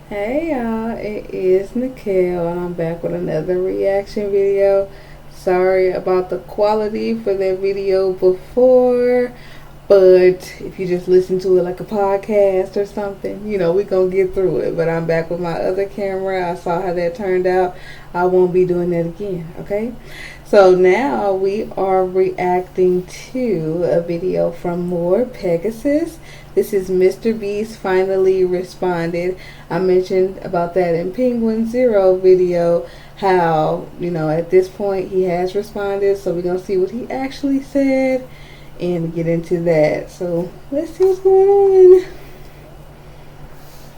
Hey y'all, it is Nikhil and I'm back with another reaction video. Sorry about the quality for that video before, but if you just listen to it like a podcast or something, we gonna get through it. But I'm back with my other camera. I saw how that turned out. I won't be doing that again, okay? So now we are reacting to a video from More Pegasus. This is MrBeast finally responded. I mentioned about that in Penguin Zero video, how, at this point he has responded. So we're going to see what he actually said and get into that. So let's see what's going on.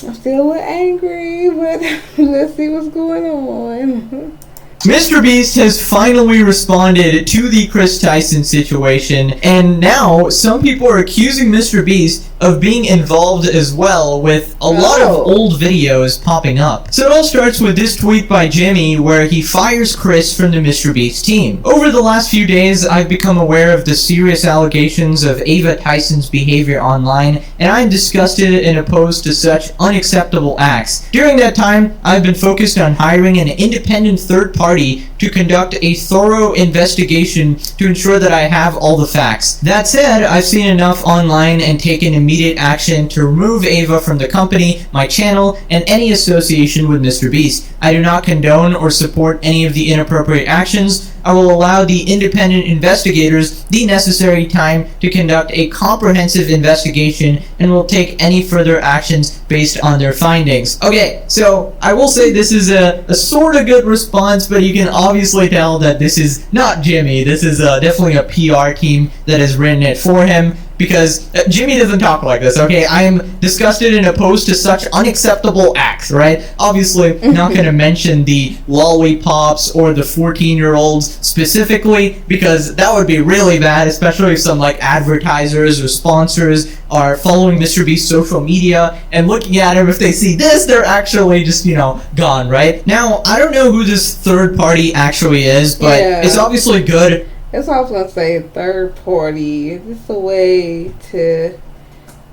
I'm still a little angry, but let's see what's going on. MrBeast has finally responded to the Kris Tyson situation, and now some people are accusing MrBeast of being involved as well, with a lot of old videos popping up. So it all starts with this tweet by Jimmy where he fires Kris from the MrBeast team. Over the last few days, I've become aware of the serious allegations of Ava Tyson's behavior online, and I am disgusted and opposed to such unacceptable acts. During that time, I've been focused on hiring an independent third party to conduct a thorough investigation to ensure that I have all the facts. That said, I've seen enough online and taken immediate action to remove Ava from the company, my channel, and any association with MrBeast. I do not condone or support any of the inappropriate actions. I will allow the independent investigators the necessary time to conduct a comprehensive investigation and will take any further actions based on their findings. Okay, so I will say this is a sort of good response, but you can obviously tell that this is not Jimmy. This is definitely a PR team that has written it for him, because Jimmy doesn't talk like this, okay? I am disgusted and opposed to such unacceptable acts, right? Obviously, not going to mention the lollipops or the 14-year-olds specifically, because that would be really bad, especially if some advertisers or sponsors are following MrBeast's social media and looking at him. If they see this, they're actually just, gone, right? Now, I don't know who this third party actually is, but it's obviously good. That's what I was going to say, third party. Is this a way to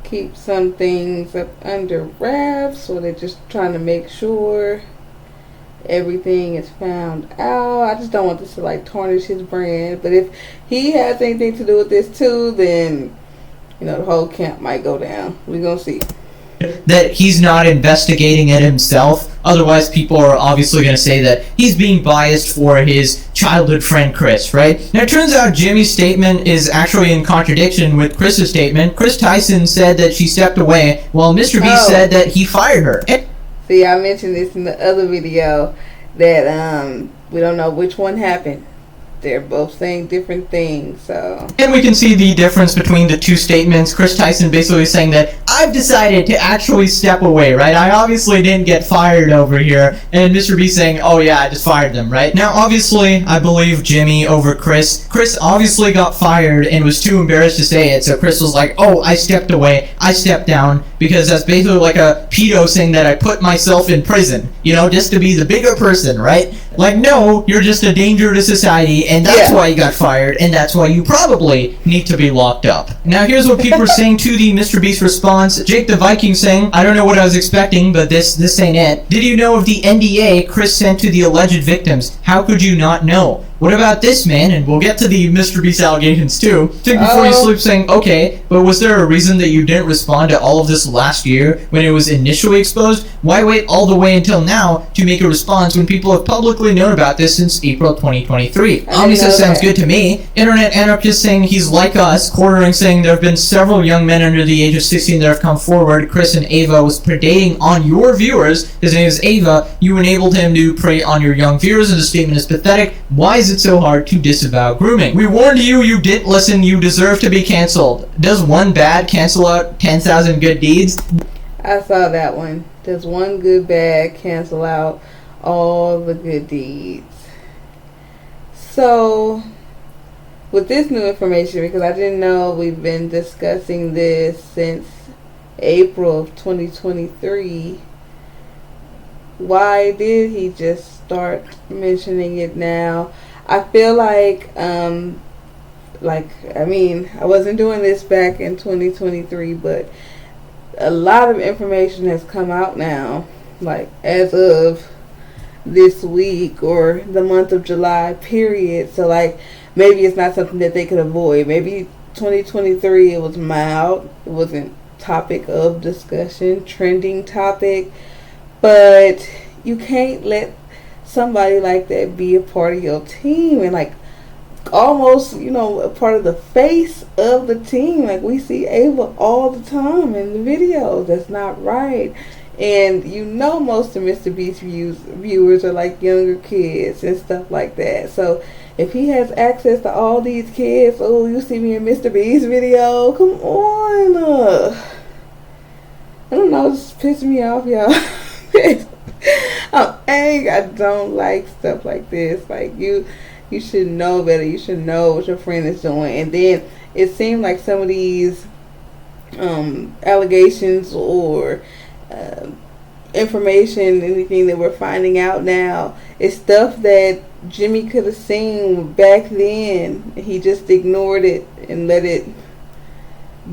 keep some things up under wraps, or they're just trying to make sure everything is found out? I just don't want this to tarnish his brand. But if he has anything to do with this too, then, the whole camp might go down. We're going to see. That he's not investigating it himself. Otherwise, people are obviously going to say that he's being biased for his childhood friend Kris, right? Now, it turns out Jimmy's statement is actually in contradiction with Kris's statement. Kris Tyson said that she stepped away, while MrBeast said that he fired her. See, I mentioned this in the other video, that we don't know which one happened. They're both saying different things, so. And we can see the difference between the two statements. Kris Tyson basically saying that I've decided to actually step away, right? I obviously didn't get fired over here. And MrBeast saying, oh yeah, I just fired them, right? Now, obviously, I believe Jimmy over Kris. Kris obviously got fired and was too embarrassed to say it. So Kris was like, oh, I stepped away. I stepped down. Because that's basically like a pedo saying that I put myself in prison, just to be the bigger person, right? Like, no, you're just a danger to society, and that's why you got fired, and that's why you probably need to be locked up. Now, here's what people are saying to the MrBeast response. Jake the Viking saying, I don't know what I was expecting, but this ain't it. Did you know of the NDA Kris sent to the alleged victims? How could you not know? What about this, man? And we'll get to the MrBeast allegations too. Think before you sleep saying, okay, but was there a reason that you didn't respond to all of this last year when it was initially exposed? Why wait all the way until now to make a response when people have publicly known about this since April 2023? Obviously sounds good to me. Internet anarchist saying he's like us. Quartering saying there have been several young men under the age of 16 that have come forward. Kris and Ava was predating on your viewers. His name is Ava. You enabled him to prey on your young viewers, and the statement is pathetic. Why is it so hard to disavow grooming? We warned you, you didn't listen, you deserve to be canceled. Does one bad cancel out 10,000 good deeds? I saw that one. Does one good bad cancel out all the good deeds? So, with this new information, because I didn't know we've been discussing this since April of 2023, why did he just start mentioning it now? I feel like I wasn't doing this back in 2023, but a lot of information has come out now like as of this week or the month of July, period. So like maybe it's not something that they could avoid. Maybe 2023 it was mild. It wasn't topic of discussion, trending topic. But you can't let somebody like that be a part of your team and like almost, a part of the face of the team. Like we see Ava all the time in the videos. That's not right. And most of MrBeast viewers are like younger kids and stuff like that. So if he has access to all these kids, you see me in MrBeast video, come on. I don't know, it's pissing me off, y'all. I'm angry. I don't like stuff like this. Like you should know better. You should know what your friend is doing. And then it seemed like some of these allegations or information, anything that we're finding out now, is stuff that Jimmy could have seen back then. He just ignored it and let it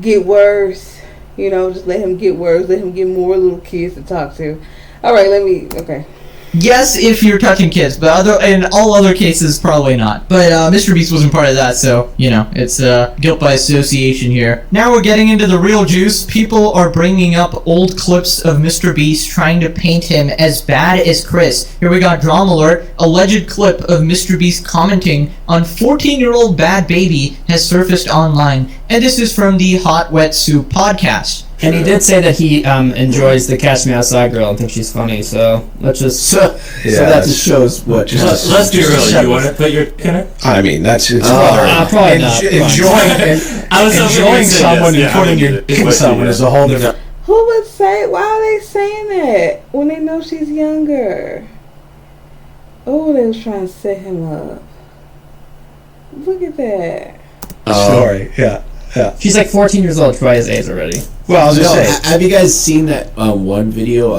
get worse. Just let him get worse. Let him get more little kids to talk to. Alright, okay. Yes, if you're touching kids, but in all other cases, probably not. But MrBeast wasn't part of that, so, it's guilt by association here. Now we're getting into the real juice. People are bringing up old clips of MrBeast trying to paint him as bad as Kris. Here we got Drama Alert. Alleged clip of MrBeast commenting on 14-year-old bad baby has surfaced online. And this is from the Hot Wet Soup podcast. And he did say that he enjoys the Catch Me Outside girl and thinks she's funny, so let's just... So that just shows what... Let's be real. You want to put your... I mean, that's... It's probably not. Enjoying someone and putting your dick in someone is a whole different... Who would say... Why are they saying that when they know she's younger? Oh, they was trying to set him up. Look at that. Story, yeah. She's like 14 years old. She probably has AIDS already. Well, I was just saying. Have you guys seen that one video?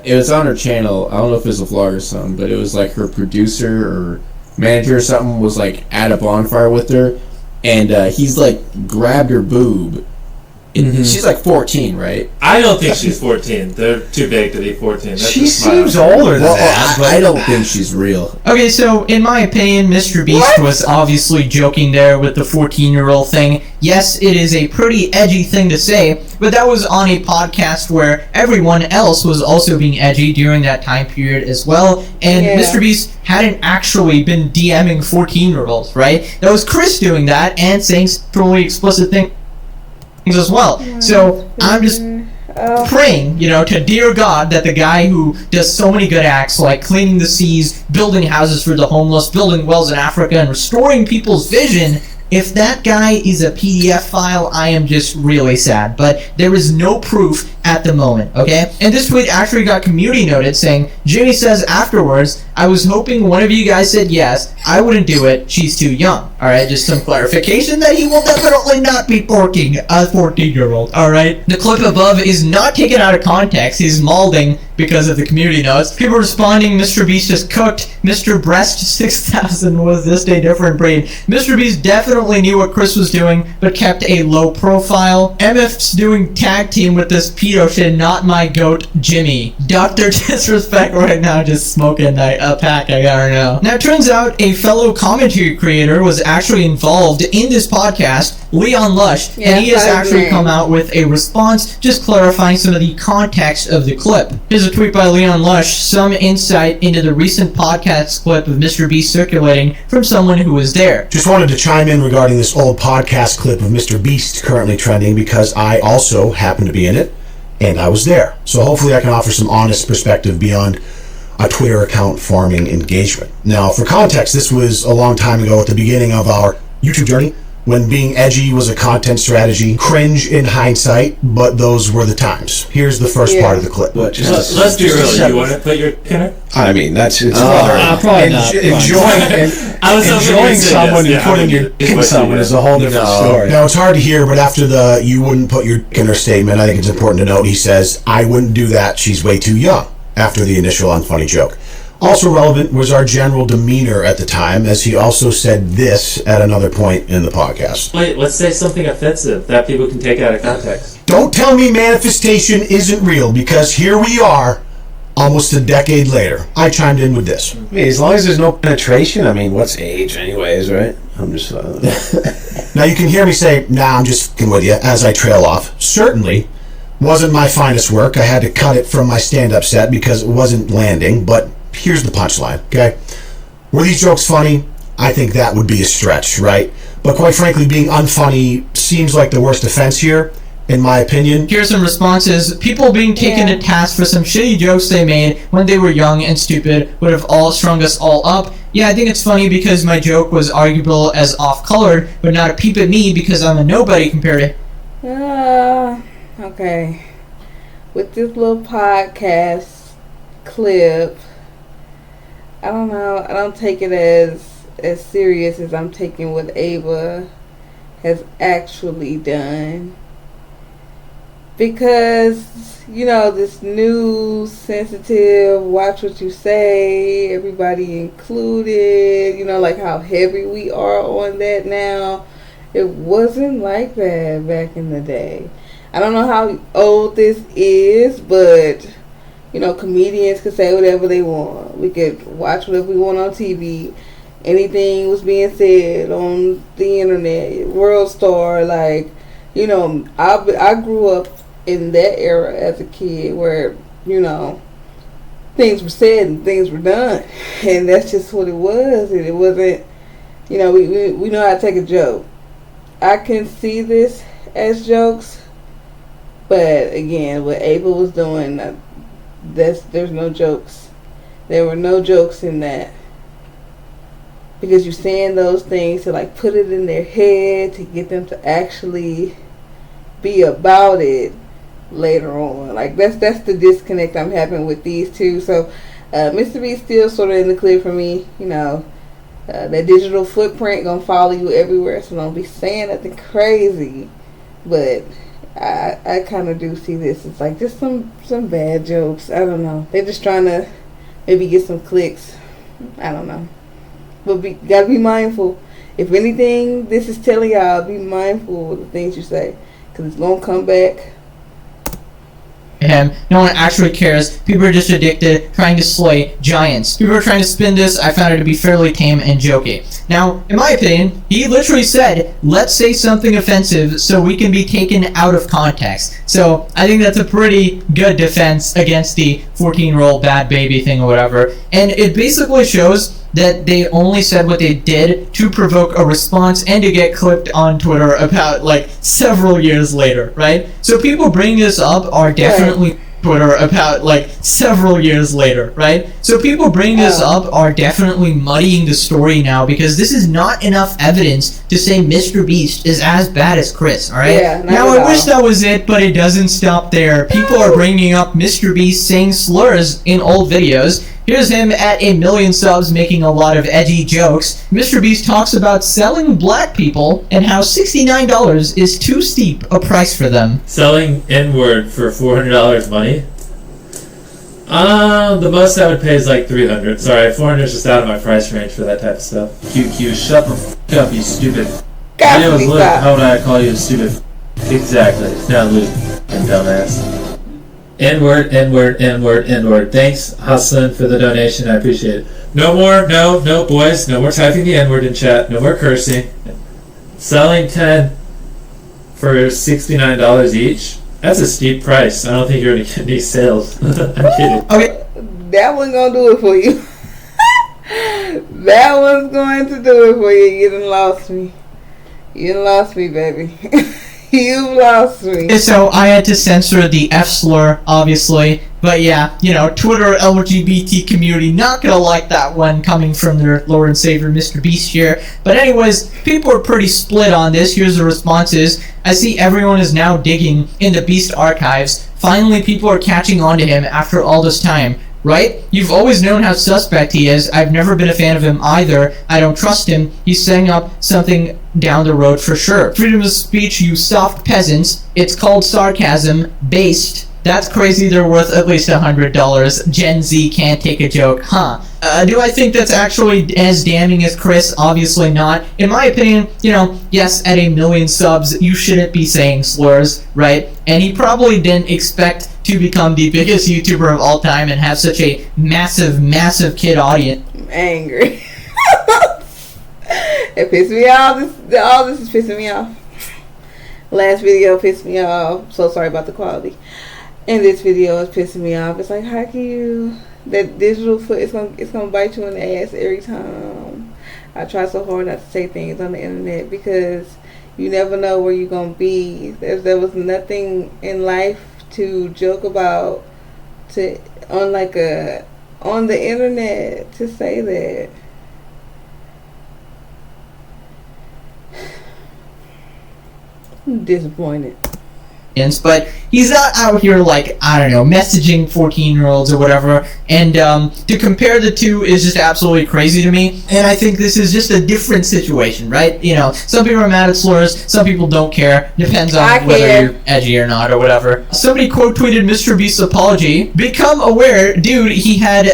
It was on her channel. I don't know if it was a vlog or something, but it was like her producer or manager or something was like at a bonfire with her, and he's like grabbed her boob. She's like 14, right? I don't think she's 14. They're too big to be 14. She seems older than that. I don't think she's real. Okay, so in my opinion, MrBeast was obviously joking there with the 14-year-old thing. Yes, it is a pretty edgy thing to say, but that was on a podcast where everyone else was also being edgy during that time period as well, and MrBeast hadn't actually been DMing 14-year-olds, right? That was Kris doing that and saying truly explicit things as well. So I'm just praying, to dear God that the guy who does so many good acts like cleaning the seas, building houses for the homeless, building wells in Africa, and restoring people's vision, if that guy is a PDF file, I am just really sad. But there is no proof at the moment, okay? And this tweet actually got community noted saying, Jimmy says afterwards, I was hoping one of you guys said yes. I wouldn't do it. She's too young. Alright, just some clarification that he will definitely not be porking a 14-year-old, alright? The clip above is not taken out of context. He's malding because of the community notes. People responding, MrBeast just cooked. Mr. Breast 6000 was this a different breed. MrBeast definitely knew what Kris was doing, but kept a low profile. MF's doing tag team with this pedo shit, not my goat, Jimmy. Dr. Disrespect right now just smoking a pack, I gotta know. Now it turns out a fellow commentary creator was actually involved in this podcast, Leon Lush, and he has actually come out with a response just clarifying some of the context of the clip. Here's a tweet by Leon Lush, some insight into the recent podcast clip of MrBeast circulating from someone who was there. Just wanted to chime in regarding this old podcast clip of MrBeast currently trending because I also happen to be in it and I was there. So hopefully I can offer some honest perspective beyond a Twitter account farming engagement. Now, for context, this was a long time ago at the beginning of our YouTube journey when being edgy was a content strategy. Cringe in hindsight, but those were the times. Here's the first part of the clip. Let's be real. You want to put your... I mean, that's... It's probably not. Enjoying someone and putting your dick in someone is a whole different story. Now, it's hard to hear, but after the you wouldn't put your dick in her statement, I think it's important to note he says, I wouldn't do that, she's way too young, after the initial unfunny joke. Also relevant was our general demeanor at the time, as he also said this at another point in the podcast. Wait, let's say something offensive that people can take out of context. Don't tell me manifestation isn't real, because here we are, almost a decade later, I chimed in with this. I mean, as long as there's no penetration, I mean, what's age anyways, right? I'm just... Now you can hear me say, nah, I'm just f***ing with you, as I trail off. Certainly wasn't my finest work. I had to cut it from my stand-up set because it wasn't landing, but here's the punchline, okay? Were these jokes funny? I think that would be a stretch, right? But quite frankly, being unfunny seems like the worst offense here, in my opinion. Here's some responses. People being taken to task for some shitty jokes they made when they were young and stupid would have all strung us all up. Yeah, I think it's funny because my joke was arguable as off-colored, but not a peep at me because I'm a nobody compared to... Okay. With this little podcast clip, I don't know. I don't take it as serious as I'm taking what Ava has actually done. Because, you know, this new sensitive, watch what you say, everybody included, you know, like how heavy we are on that now. It wasn't like that back in the day. I don't know how old this is, but, you know, comedians could say whatever they want. We could watch whatever we want on TV. Anything was being said on the internet, World Star, like, you know, I grew up in that era as a kid where, you know, things were said and things were done, and that's just what it was. And it wasn't, you know, we know how to take a joke. I can see this as jokes, but again, what Ava was doing, there's no jokes. There were no jokes in that, because you're saying those things to like put it in their head to get them to actually be about it later on. Like that's the disconnect I'm having with these two. So MrBeast still sort of in the clear for me. You know, that digital footprint gonna follow you everywhere, so don't be saying nothing crazy. But I kind of do see this. It's like just some bad jokes. I don't know. They're just trying to maybe get some clicks. I don't know. But gotta be mindful. If anything, this is telling y'all, be mindful of the things you say, because it's gonna come back. Him. No one actually cares. People are just addicted, trying to slay giants. People are trying to spin this. I found it to be fairly tame and jokey. Now, in my opinion, he literally said, let's say something offensive so we can be taken out of context. So, I think that's a pretty good defense against the 14-year-old bad baby thing or whatever. And it basically shows that they only said what they did to provoke a response and to get clipped on Twitter about like several years later, right? So people bring this up are definitely Twitter about like several years later, right? So people bring this up are definitely muddying the story now, because this is not enough evidence to say MrBeast is as bad as Chris, alright? Yeah, now I wish that was it, but it doesn't stop there. People are bringing up MrBeast saying slurs in old videos. Here's him at 1 million subs making a lot of edgy jokes. MrBeast talks about selling black people and how $69 is too steep a price for them. Selling N-word for $400 money? The most I would pay is like $300. Sorry, $400 is just out of my price range for that type of stuff. QQ, shut the f*** up, you stupid. Video is Luke, how would I call you stupid? Exactly, now Luke, and dumbass. N-word, N-word, N-word, N-word. Thanks, Hassan, for the donation. I appreciate it. No more, no, boys. No more typing the N-word in chat. No more cursing. Selling 10 for $69 each? That's a steep price. I don't think you're going to get any sales. I'm kidding. Okay. That one's going to do it for you. That one's going to do it for you. You done lost me. You done lost me, baby. You lost me. So I had to censor the F slur, obviously. But yeah, you know, Twitter LGBT community not gonna like that one coming from their Lord and Savior MrBeast here. But anyways, people are pretty split on this. Here's the responses. I see everyone is now digging in the Beast archives. Finally, people are catching on to him after all this time. Right? You've always known how suspect he is. I've never been a fan of him either. I don't trust him. He's setting up something down the road for sure. Freedom of speech, you soft peasants. It's called sarcasm. Based. That's crazy. They're worth at least $100. Gen Z can't take a joke. Huh. Do I think that's actually as damning as Chris? Obviously not. In my opinion, you know, yes, at 1 million subs, you shouldn't be saying slurs, right? And he probably didn't expect to become the biggest YouTuber of all time and have such a massive kid audience. I'm angry. It pissed me off. All this is pissing me off. Last video pissed me off. So sorry about the quality. And this video is pissing me off. It's like, how can you... That digital foot, it's gonna bite you in the ass every time. I try so hard not to say things on the internet because you never know where you're gonna be. There was nothing in life to joke about on the internet to say that. I'm disappointed. But he's not out here like, I don't know, messaging 14-year-olds or whatever, and to compare the two is just absolutely crazy to me, and I think this is just a different situation, right? You know, some people are mad at slurs, some people don't care, depends on whether you're edgy or not or whatever. Somebody quote tweeted MrBeast's apology, become aware, dude, he had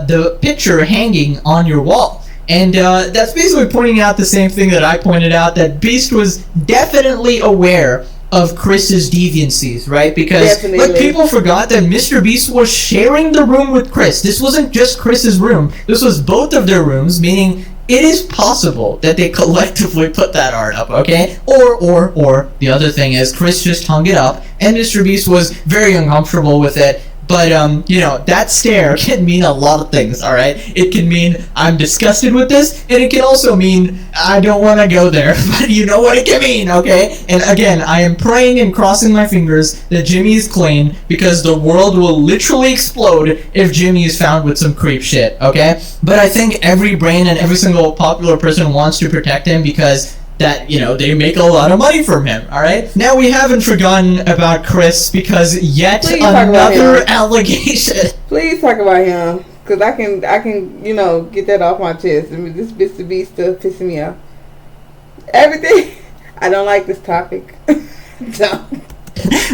the picture hanging on your wall. And that's basically pointing out the same thing that I pointed out, that Beast was definitely aware of Chris's deviancies, right? Because like people forgot that MrBeast was sharing the room with Chris. This wasn't just Chris's room. This was both of their rooms, meaning it is possible that they collectively put that art up, okay? Or the other thing is Chris just hung it up and MrBeast was very uncomfortable with it. But, you know, that stare can mean a lot of things, alright? It can mean I'm disgusted with this, and it can also mean I don't want to go there, but you know what it can mean, okay? And again, I am praying and crossing my fingers that Jimmy is clean, because the world will literally explode if Jimmy is found with some creep shit, okay? But I think every brain and every single popular person wants to protect him because that, you know, they make a lot of money from him, alright? Now we haven't forgotten about Chris because yet another allegation. Please talk about him, because I can, you know, get that off my chest. I mean, this MrBeast stuff pissing me off. Everything. I don't like this topic.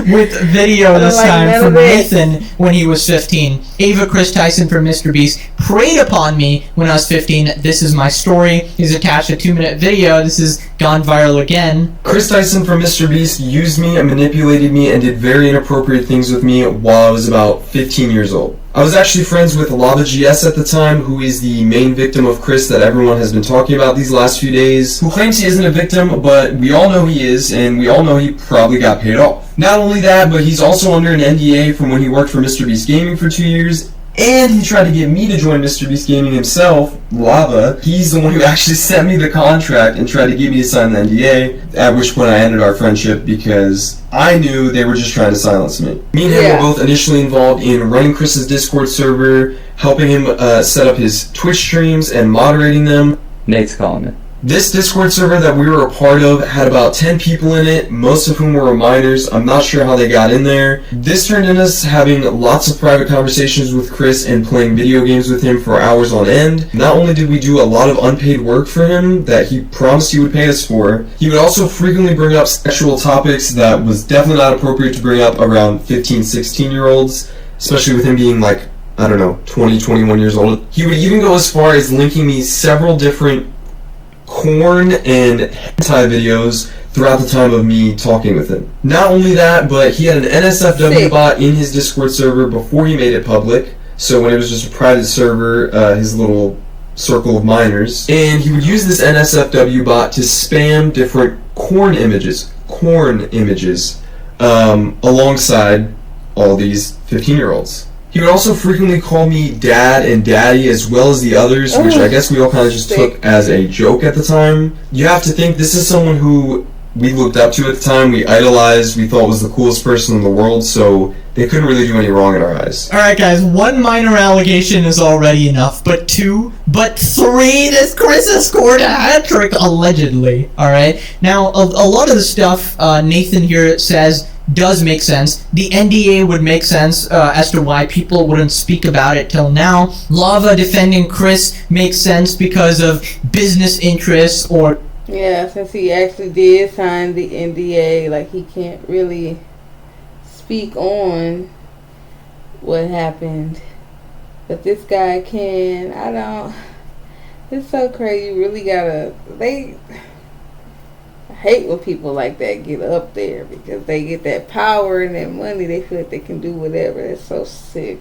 With video this time from Nathan when he was 15. Ava Kris Tyson from MrBeast preyed upon me when I was 15. This is my story. He's attached a 2-minute video. This has gone viral again. Kris Tyson from MrBeast used me and manipulated me and did very inappropriate things with me while I was about 15 years old. I was actually friends with Lava GS at the time, who is the main victim of Chris that everyone has been talking about these last few days, who claims he isn't a victim, but we all know he is, and we all know he probably got paid off. Not only that, but he's also under an NDA from when he worked for MrBeast Gaming for 2 years, and he tried to get me to join MrBeast Gaming himself, Lava. He's the one who actually sent me the contract and tried to get me to sign the NDA, at which point I ended our friendship because I knew they were just trying to silence me. Me and him were both initially involved in running Chris's Discord server, helping him set up his Twitch streams and moderating them. Nate's calling it. This Discord server that we were a part of had about 10 people in it, most of whom were minors. I'm not sure how they got in there. This turned into us having lots of private conversations with Chris and playing video games with him for hours on end. Not only did we do a lot of unpaid work for him that he promised he would pay us for, he would also frequently bring up sexual topics that was definitely not appropriate to bring up around 15, 16-year-olds, especially with him being like, I don't know, 20, 21 years old. He would even go as far as linking me several different porn and hentai videos throughout the time of me talking with him. Not only that, but he had an NSFW bot in his Discord server before he made it public, so when it was just a private server, his little circle of minors, and he would use this NSFW bot to spam different corn images, alongside all these 15-year-olds. He would also frequently call me Dad and Daddy as well as the others, which I guess we all kind of just took as a joke at the time. You have to think this is someone who we looked up to at the time, we idolized, we thought was the coolest person in the world, so they couldn't really do any wrong in our eyes. Alright guys, 1 minor allegation is already enough, but 2, but 3, this Chris has scored a hat-trick, allegedly. Alright, now a lot of the stuff Nathan here says does make sense. The NDA would make sense as to why people wouldn't speak about it till now. Lava defending Chris makes sense because of business interests or... Yeah, since he actually did sign the NDA, like he can't really speak on what happened. But this guy can. I don't... It's so crazy. You really gotta... hate when people like that get up there because they get that power and that money. They feel like they can do whatever. It's so sick.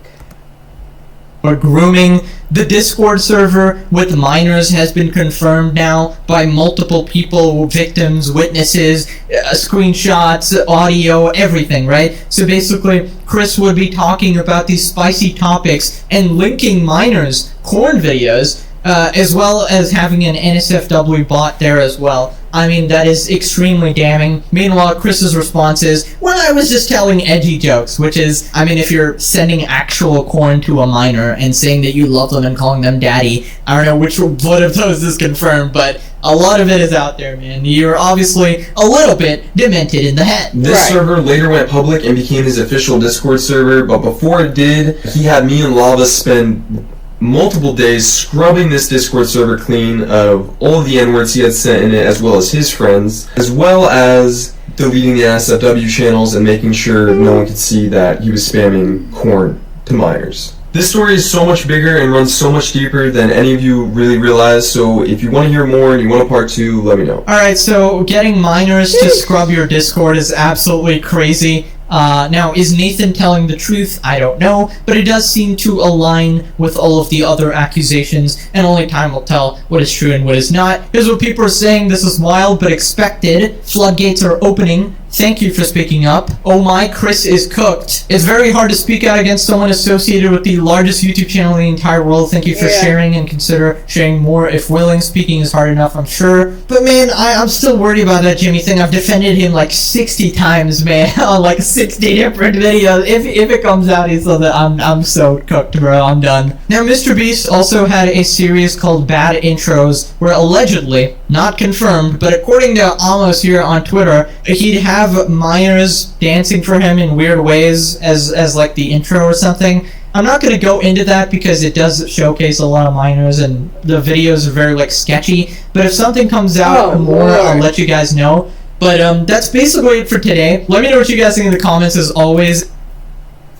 Or grooming. The Discord server with minors has been confirmed now by multiple people, victims, witnesses, screenshots, audio, everything, right? So basically, Kris would be talking about these spicy topics and linking minors' corn videos, as well as having an NSFW bot there as well. I mean, that is extremely damning. Meanwhile, Kris's response is, well, I was just telling edgy jokes, which is, I mean, if you're sending actual corn to a minor and saying that you love them and calling them daddy, I don't know which one of those is confirmed, but a lot of it is out there, man. You're obviously a little bit demented in the head. This server later went public and became his official Discord server, but before it did, he had me and Lava spend multiple days scrubbing this Discord server clean of all of the N-words he had sent in it, as well as his friends, as well as deleting the NSFW channels and making sure no one could see that he was spamming corn to minors. This story is so much bigger and runs so much deeper than any of you really realize, so if you want to hear more and you want a part 2, let me know. Alright, so getting minors to scrub your Discord is absolutely crazy. Now, is Nathan telling the truth? I don't know, but it does seem to align with all of the other accusations, and only time will tell what is true and what is not. Here's what people are saying. This is wild but expected. Floodgates are opening. Thank you for speaking up. Oh my, Kris is cooked. It's very hard to speak out against someone associated with the largest YouTube channel in the entire world. Thank you for sharing, and consider sharing more if willing. Speaking is hard enough, I'm sure. But man, I'm still worried about that Jimmy thing. I've defended him like 60 times, man, on like 60 different videos. If it comes out, he's so that I'm so cooked, bro. I'm done. Now, MrBeast also had a series called Bad Intros, where allegedly, not confirmed, but according to Amos here on Twitter, he'd have minors dancing for him in weird ways as like the intro or something. I'm not going to go into that because it does showcase a lot of minors and the videos are very like sketchy, but if something comes out more, I'll let you guys know. But that's basically it for today. Let me know what you guys think in the comments as always.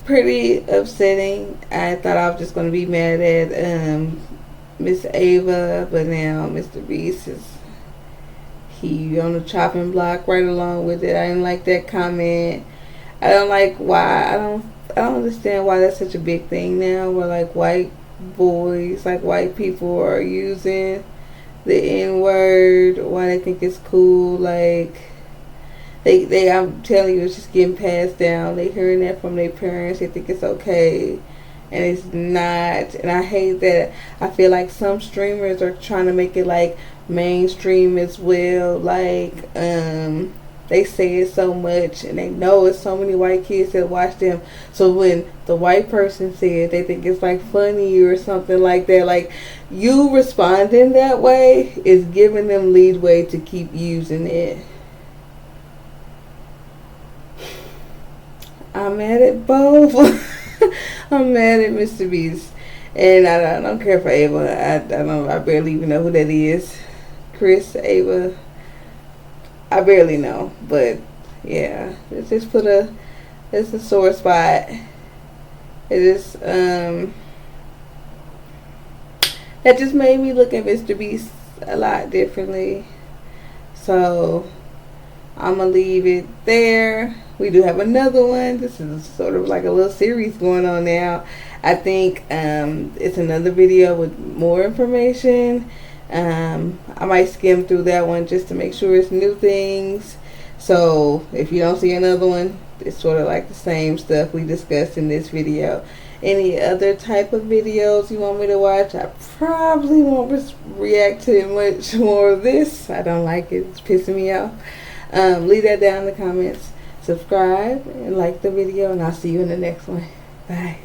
Pretty upsetting. I thought I was just going to be mad at Miss Ava, but now MrBeast is on the chopping block right along with it. I didn't like that comment. I don't like why. I don't understand why that's such a big thing now, where like white boys, like white people are using the N-word, why they think it's cool. Like they I'm telling you, it's just getting passed down. They hearing that from their parents. They think it's okay, and it's not. And I hate that. I feel like some streamers are trying to make it like mainstream as well. Like they say it so much, and they know it's so many white kids that watch them. So when the white person says, they think it's like funny or something like that. Like you responding that way is giving them leadway to keep using it. I'm mad at both. I'm mad at MrBeast, and I don't care for Ava. I barely even know who that is. Kris, Ava, I barely know, but yeah, it's just it's a sore spot. It is that just made me look at MrBeast a lot differently. So I'm gonna leave it there. We do have another one. This is sort of like a little series going on now. I think it's another video with more information. I might skim through that one just to make sure it's new things. So if you don't see another one, it's sort of like the same stuff we discussed in this video. Any other type of videos you want me to watch, I probably won't react to much more of this. I don't like it. It's pissing me off. Leave that down in the comments. Subscribe and like the video, and I'll see you in the next one. Bye.